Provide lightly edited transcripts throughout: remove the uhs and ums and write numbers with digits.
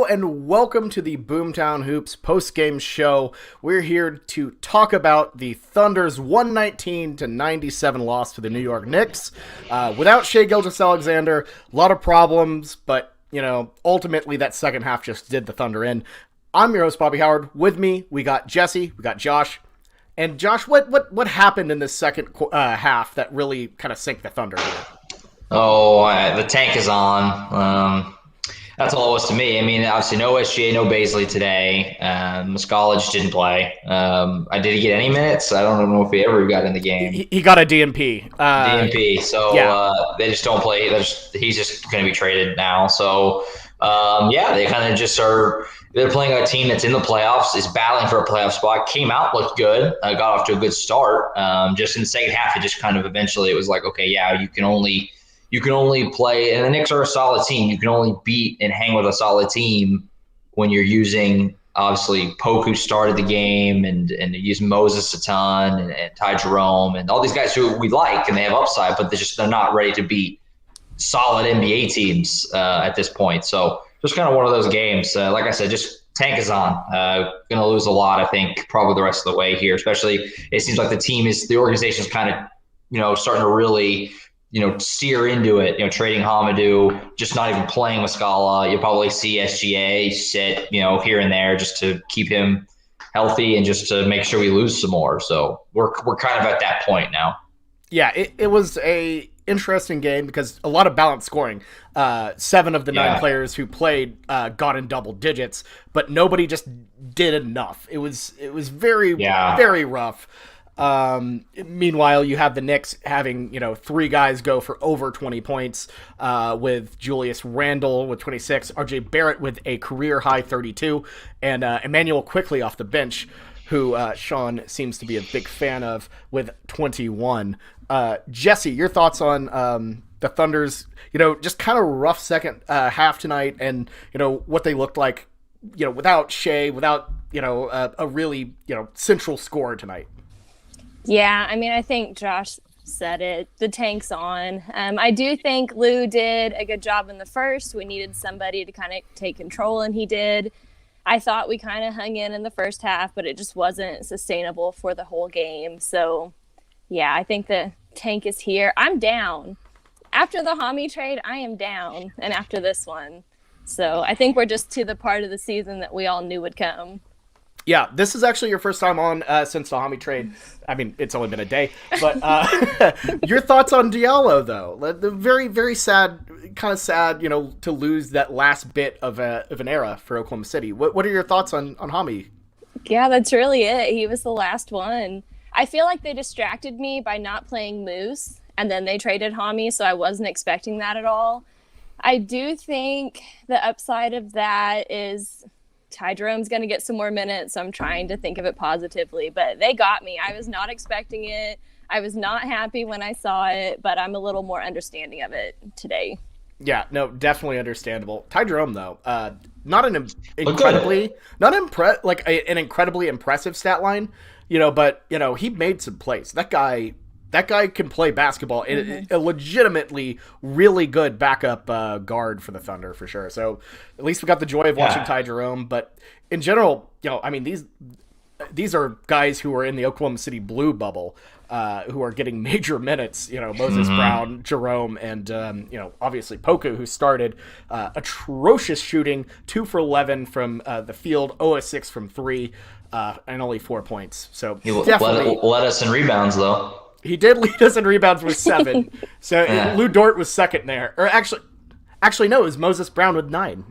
and welcome to the Boomtown Hoops post-game show. We're here to talk about the Thunder's 119-97 loss to the New York Knicks. Without Shai Gilgeous-Alexander, a lot of problems, but, ultimately that second half just did the Thunder in. I'm your host, Bobby Howard. With me, we got Jesse, we got Josh. And Josh, what happened in this second half that really kind of sank the Thunder here? The tank is on. That's all it was to me. I mean, obviously no SGA, no Baisley today. Muscala just didn't play. Did he get any minutes? I don't know if he ever got in the game. He got a DNP. DNP. So they just don't play. He's just going to be traded now. So, they kind of just are – they're playing a team that's in the playoffs, is battling for a playoff spot, came out, looked good, got off to a good start. Just in the second half, it just kind of eventually it was like, okay, yeah, you can only play, and the Knicks are a solid team. You can only beat and hang with a solid team when you're using, obviously, Poku started the game, and you use Moses a ton, and Ty Jerome, and all these guys who we like, and they have upside, but they're not ready to beat solid NBA teams at this point. So just kind of one of those games. Like I said, just tank is on. Going to lose a lot, I think, probably the rest of the way here. Especially, it seems like the organization is kind of, starting to really – steer into it, trading Hamidou, just not even playing Muscala. You'll probably see SGA sit, here and there just to keep him healthy and just to make sure we lose some more. So we're kind of at that point now. Yeah, it was a interesting game because a lot of balanced scoring. 7 of the 9 players who played got in double digits, but nobody just did enough. It was very, very rough. Meanwhile, you have the Knicks having, 3 guys go for over 20 points, with Julius Randle with 26, RJ Barrett with a career high 32, and Emmanuel Quickley off the bench, who Sean seems to be a big fan of, with 21. Jesse, your thoughts on the Thunder's, just kind of rough second half tonight, and what they looked like, without Shai, without a really central scorer tonight. Yeah, I mean, I think Josh said it. The tank's on. I do think Lou did a good job in the first. We needed somebody to kind of take control, and he did. I thought we kind of hung in the first half, but it just wasn't sustainable for the whole game. So, yeah, I think the tank is here. I'm down. After the Hami trade, I am down, and after this one. So I think we're just to the part of the season that we all knew would come. Yeah, this is actually your first time on since the Hami trade. I mean, it's only been a day, but your thoughts on Diallo, though? The very, very sad, to lose that last bit of an era for Oklahoma City. What are your thoughts on Hami? Yeah, that's really it. He was the last one. I feel like they distracted me by not playing Moose, and then they traded Hami, so I wasn't expecting that at all. I do think the upside of that is Ty Jerome's going to get some more minutes, so I'm trying to think of it positively. But they got me. I was not expecting it. I was not happy when I saw it, but I'm a little more understanding of it today. Yeah, no, definitely understandable. Ty Jerome, though, not an incredibly impressive stat line, but he made some plays. That guy can play basketball. Mm-hmm. A legitimately really good backup guard for the Thunder, for sure. So at least we got the joy of watching Ty Jerome. But in general, I mean, these are guys who are in the Oklahoma City Blue bubble, who are getting major minutes. Moses Brown, Jerome, and obviously Poku, who started atrocious shooting, 2 for 11 from the field, 0 of 6 from 3, and only 4 points. So he definitely led us in rebounds, though. He did lead us in rebounds with 7. So Lou Dort was second there. Or actually no, it was Moses Brown with 9.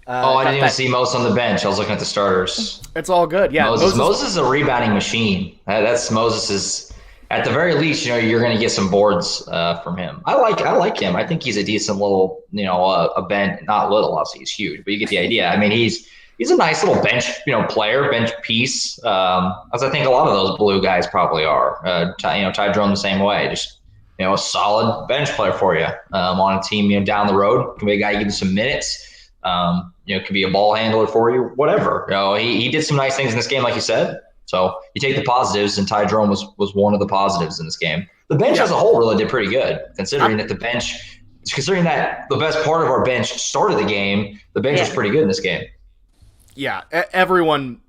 I didn't even see Moses on the bench. I was looking at the starters. It's all good. Yeah, Moses is a rebounding machine. That's Moses. At the very least, you're going to get some boards from him. I like him. I think he's a decent little, a bench. Not little, obviously he's huge, but you get the idea. I mean, he's a nice little bench, player, bench piece, as I think a lot of those Blue guys probably are. Ty Jerome the same way, just a solid bench player for you on a team. Down the road, can be a guy who gives you some minutes. Can be a ball handler for you, whatever. He did some nice things in this game, like you said. So you take the positives, and Ty Jerome was one of the positives in this game. The bench as a whole really did pretty good, considering that the best part of our bench started the game. The bench was pretty good in this game. Yeah,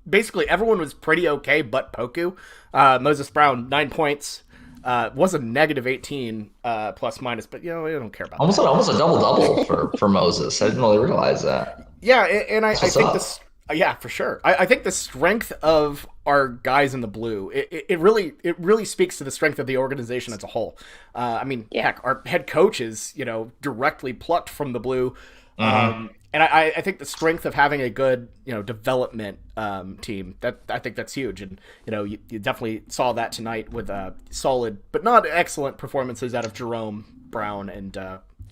basically everyone was pretty okay, but Poku. Moses Brown, 9 points. Was a negative 18 plus minus, but you know, I don't care about that. Almost a double for Moses. I didn't really realize that. Yeah, and I think this. Yeah, for sure. I think the strength of our guys in the blue, it really speaks to the strength of the organization as a whole. I mean, heck, our head coach is, directly plucked from the blue. And I think the strength of having a good, development team, that I think that's huge. And, you definitely saw that tonight with solid, but not excellent performances out of Jerome, Brown, and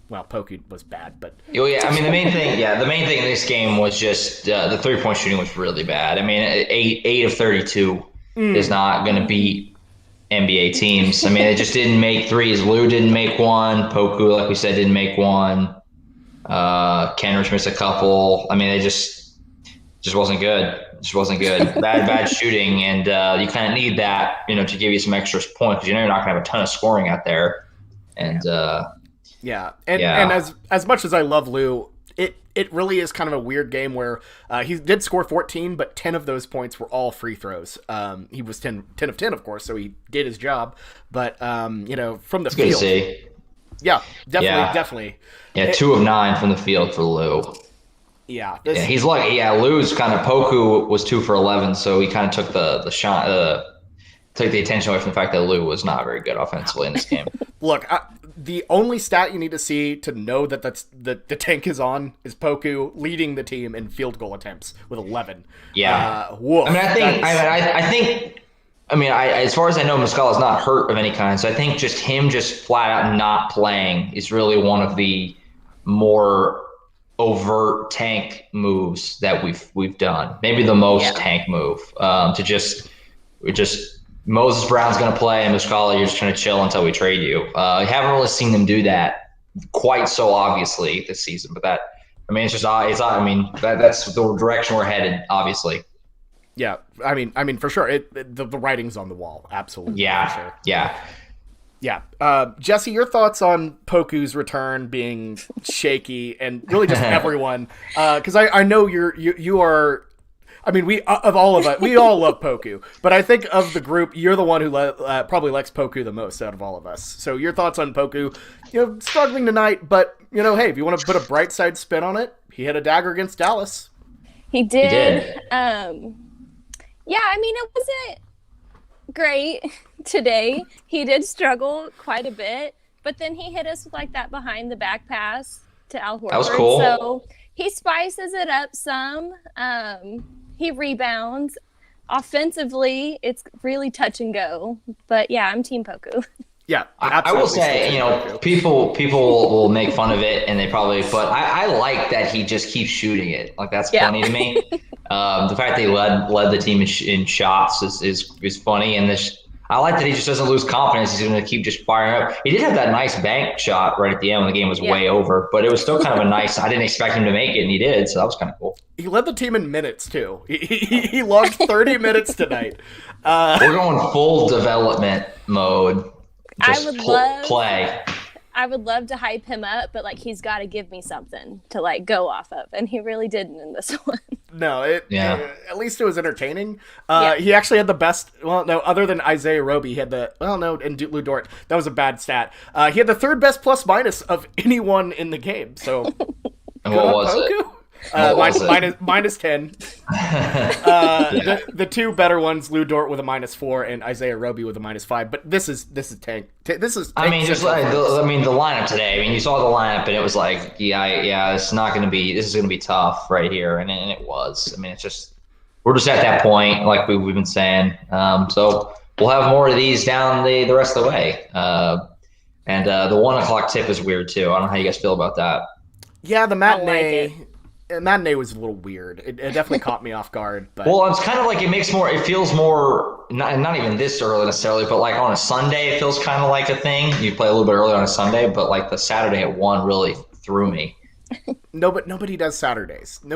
Poku was bad, but I mean the main thing in this game was just the 3-point shooting was really bad. I mean, 8 of 32 is not going to beat NBA teams. I mean, it just didn't make threes. Lou didn't make one. Poku, like we said, didn't make one. Kenrich missed a couple. I mean, it just wasn't good. Just wasn't good. Bad shooting, and you kind of need that, to give you some extra points because you're not going to have a ton of scoring out there, and. And as much as I love Lou, it really is kind of a weird game where he did score 14, but 10 of those points were all free throws. He was 10 of 10, of course, so he did his job. But from the field, good to see. Yeah, definitely. Yeah, 2 of 9 from the field for Lou. Yeah, he's lucky. Yeah, Lou's kind of Poku was 2 for 11, so he kind of took the shot, took the attention away from the fact that Lou was not very good offensively in this game. Look, the only stat you need to see to know that the tank is on is Poku leading the team in field goal attempts with 11. Yeah. I mean, as far as I know, Muscala's not hurt of any kind, so I think just him flat out not playing is really one of the more overt tank moves that we've done. Maybe the most tank move to just Moses Brown's going to play, and Muscala, you're just going to chill until we trade you. I haven't really seen them do that quite so obviously this season, but that's the direction we're headed, obviously. Yeah, I mean, for sure, the writing's on the wall, absolutely. Yeah, for sure. Yeah. Jesse, your thoughts on Poku's return being shaky, and really just everyone, because I know you are. I mean, we all love Poku, but I think of the group, you're the one who probably likes Poku the most out of all of us. So your thoughts on Poku, struggling tonight, but hey, if you want to put a bright side spin on it, he hit a dagger against Dallas. He did. Yeah, I mean, it wasn't great today. He did struggle quite a bit, but then he hit us with like that behind the back pass to Al Horford. That was cool. So he spices it up some. He rebounds. Offensively, it's really touch and go. But yeah, I'm Team Poku. Yeah, I will say, people will make fun of it, and but I like that he just keeps shooting it. Like, that's funny to me. The fact that he led the team in shots is funny, and I like that he just doesn't lose confidence. He's going to keep just firing up. He did have that nice bank shot right at the end when the game was way over, but it was still kind of a nice. I didn't expect him to make it, and he did, so that was kind of cool. He led the team in minutes too. He logged 30 minutes tonight. We're going full development mode. Just play. I would love to hype him up, but he's got to give me something to go off of, and he really didn't in this one. No, at least it was entertaining. He actually had the best. Well, no, other than Isaiah Roby, he had and Lou Dort. That was a bad stat. He had the third best plus minus of anyone in the game. So, and what was it? Minus 10. The two better ones, Lou Dort with a -4 and Isaiah Roby with a -5. But this is tank. This is. I mean, the lineup today. I mean, you saw the lineup, and it was like, this is going to be tough right here, and it was. I mean, we're just at that point, like we've been saying. So we'll have more of these down the rest of the way. And the 1:00 tip is weird too. I don't know how you guys feel about that. Yeah, the matinee. Matinee was a little weird. It definitely caught me off guard. But it's kind of like it feels more, not even this early necessarily, but like on a Sunday, it feels kind of like a thing. You play a little bit early on a Sunday, but like the Saturday at 1 really threw me. No, but nobody does Saturdays. I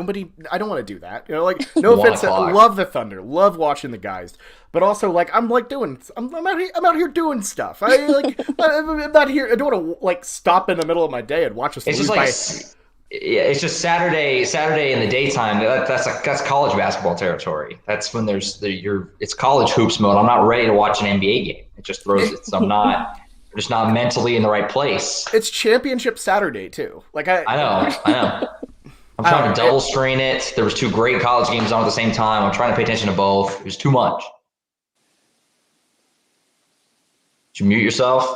don't want to do that. No offense. I love the Thunder. Love watching the guys. But also, I'm out here doing stuff. I'm not here. I don't want to stop in the middle of my day and watch us lose by it's just Saturday in the daytime. That's college basketball territory. That's when it's college hoops mode. I'm not ready to watch an NBA game. It just throws it. So I'm just not mentally in the right place. It's championship Saturday too. Like I know. I'm trying to double screen it. There was 2 great college games on at the same time. I'm trying to pay attention to both. It was too much. Did you mute yourself?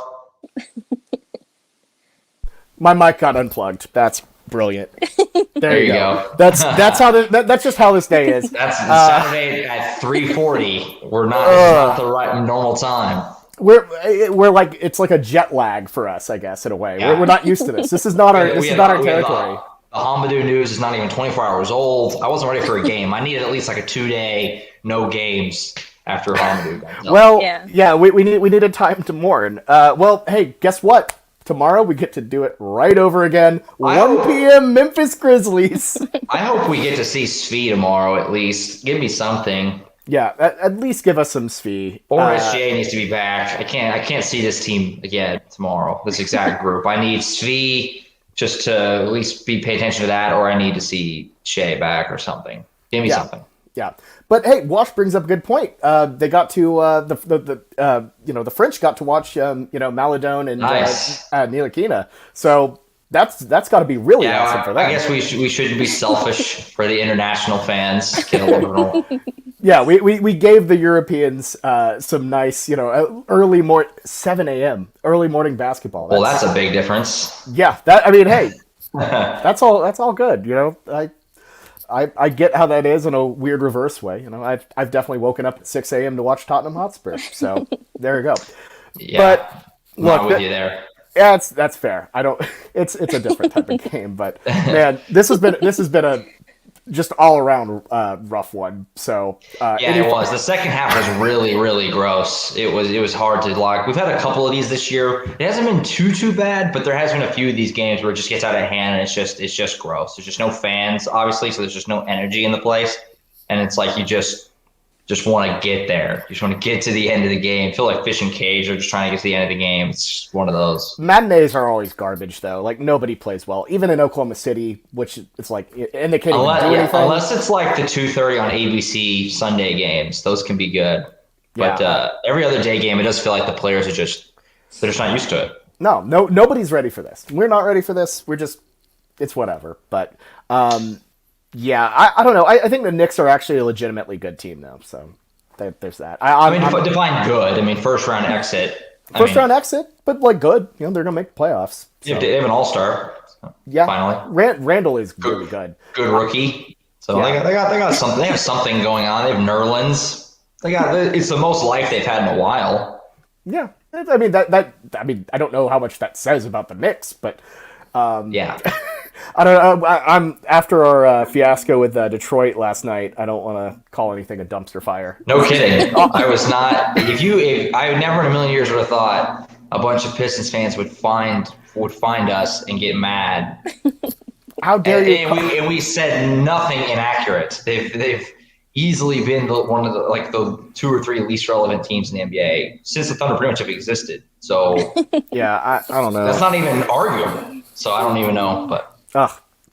My mic got unplugged. That's brilliant. There you go. That's just how this day is. That's Saturday at 3:40. We're not the right normal time. We're like, it's like a jet lag for us, I guess, in a way. Yeah. We're not used to this. This is not our territory. The Hamadou news is not even 24 hours old. I wasn't ready for a game. I needed at least like a 2-day no games after Hamadou. Well, yeah, we needed time to mourn. Well, hey, guess what? Tomorrow we get to do it right over again. 1 p.m. Memphis Grizzlies. I hope we get to see Svi tomorrow at least. Give me something. Yeah, at least give us some Svi. Or SGA needs to be back. I can't see this team again tomorrow. This exact group. I need Svi just to at least pay attention to that, or I need to see Shea back or something. Give me something. Yeah, but hey, Wash brings up a good point. They got to the French got to watch Maladone and Ntilikina. So that's got to be really awesome for them. I guess we shouldn't be selfish for the international fans. Get a little bit. Yeah, we gave the Europeans some nice, early 7 a.m. early morning basketball. That's a big difference. Yeah, hey, that's all good. I get how that is in a weird reverse way. I've definitely woken up at 6 a.m. to watch Tottenham Hotspur. So there you go. Yeah, but look, not with you there. Yeah, that's fair. I don't. It's a different type of game, but man, this has been a just all around rough one. So it was. The second half was really, really gross. It was hard to lock. We've had a couple of these this year. It hasn't been too bad, but there has been a few of these games where it just gets out of hand and it's just gross. There's just no fans, obviously, so there's just no energy in the place, and it's like you just want to get there. You just want to get to the end of the game. Feel like fish and cage or just trying to get to the end of the game. It's just one of those. Matinees are always garbage, though. Like, nobody plays well. Even in Oklahoma City, which it's like, and they can't even do anything. Unless it's like the 2:30 on ABC Sunday games. Those can be good. But every other day game, it does feel like the players they're just not used to it. No, nobody's ready for this. We're not ready for this. It's whatever. But, yeah, I don't know. I think the Knicks are actually a legitimately good team, though. So there's that. Define good. First round exit. Round exit, but like good. They're gonna make the playoffs. So. Yeah, they have an all-star. Yeah, finally. Randall is really good. Good rookie. So they got something. They have something going on. They have Nerlens. It's the most life they've had in a while. Yeah, I don't know how much that says about the Knicks, but yeah. I don't know. I'm after our fiasco with Detroit last night. I don't want to call anything a dumpster fire. No kidding. I was not. If I never in a million years would have thought a bunch of Pistons fans would find us and get mad. How dare you? And we said nothing inaccurate. They've easily been one of the 2 or 3 least relevant teams in the NBA since the Thunder pretty much have existed. So yeah, I don't know. That's not even arguable. So I don't even know, but.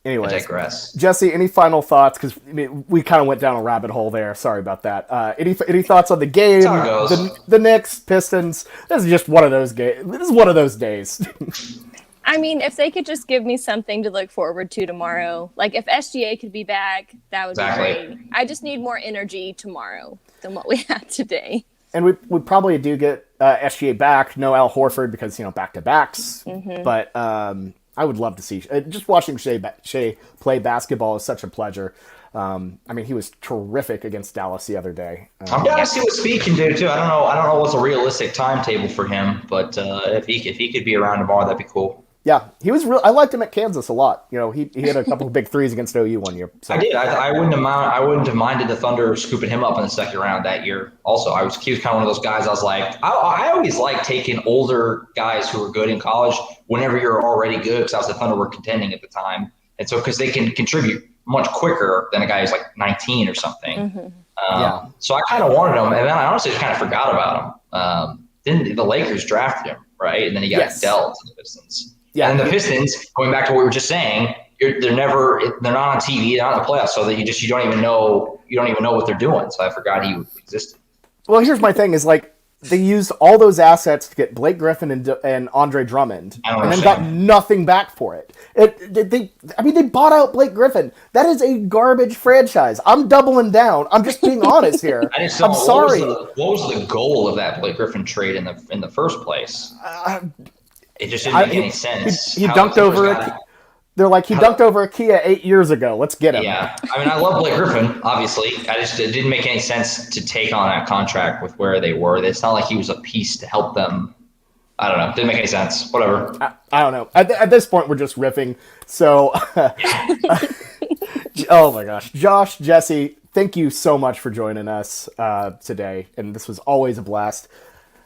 Anyways, I digress. Jesse, any final thoughts? Because we kind of went down a rabbit hole there. Sorry about that. Any thoughts on the game? The Knicks, Pistons. This is just one of those games. This is one of those days. If they could just give me something to look forward to tomorrow, like if SGA could be back, that would be great. I just need more energy tomorrow than what we had today. And we probably do get SGA back. No Al Horford because back-to-backs. Mm-hmm. But I would love to see just watching Shea play basketball is such a pleasure. He was terrific against Dallas the other day. I'm down to see what Speed can do too. I don't know what's a realistic timetable for him, but if he could be around tomorrow, that'd be cool. Yeah, he was real. I liked him at Kansas a lot. He had a couple of big threes against OU one year. So. I did. I wouldn't have minded the Thunder scooping him up in the second round that year. Also, he was kind of one of those guys. I was like, I always like taking older guys who were good in college whenever you're already good, because I was the Thunder were contending at the time, and so because they can contribute much quicker than a guy who's like 19 or something. Mm-hmm. So I kind of wanted him, and then I honestly just kind of forgot about him. Then the Lakers drafted him, right, and then he got dealt to the Pistons. Yeah, and the Pistons, going back to what we were just saying, they're not on TV, they're not in the playoffs, so that you don't even know what they're doing. So I forgot he existed. Well, here's my thing: is like they used all those assets to get Blake Griffin and Andre Drummond, and then got nothing back for it. They bought out Blake Griffin. That is a garbage franchise. I'm doubling down. I'm just being honest here. I'm sorry. What was the goal of that Blake Griffin trade in the first place? It just didn't make any sense. He dunked over. They're like, he dunked over a Kia 8 years ago. Let's get him. Yeah. I mean, I love Blake Griffin, obviously. It didn't make any sense to take on that contract with where they were. It's not like he was a piece to help them. I don't know. Didn't make any sense. Whatever. I don't know. At this point, we're just riffing. So, oh my gosh. Josh, Jesse, thank you so much for joining us today. And this was always a blast.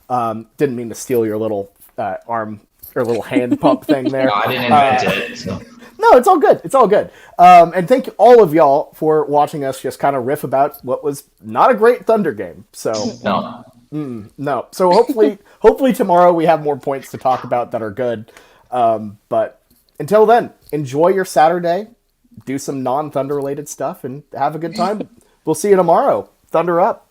Didn't mean to steal your little arm or little hand pump thing there. No, I didn't invent it. So. No, it's all good. It's all good. And thank all of y'all for watching us just kind of riff about what was not a great Thunder game. So no. So hopefully tomorrow we have more points to talk about that are good. But until then, enjoy your Saturday, do some non-Thunder related stuff, and have a good time. We'll see you tomorrow. Thunder up.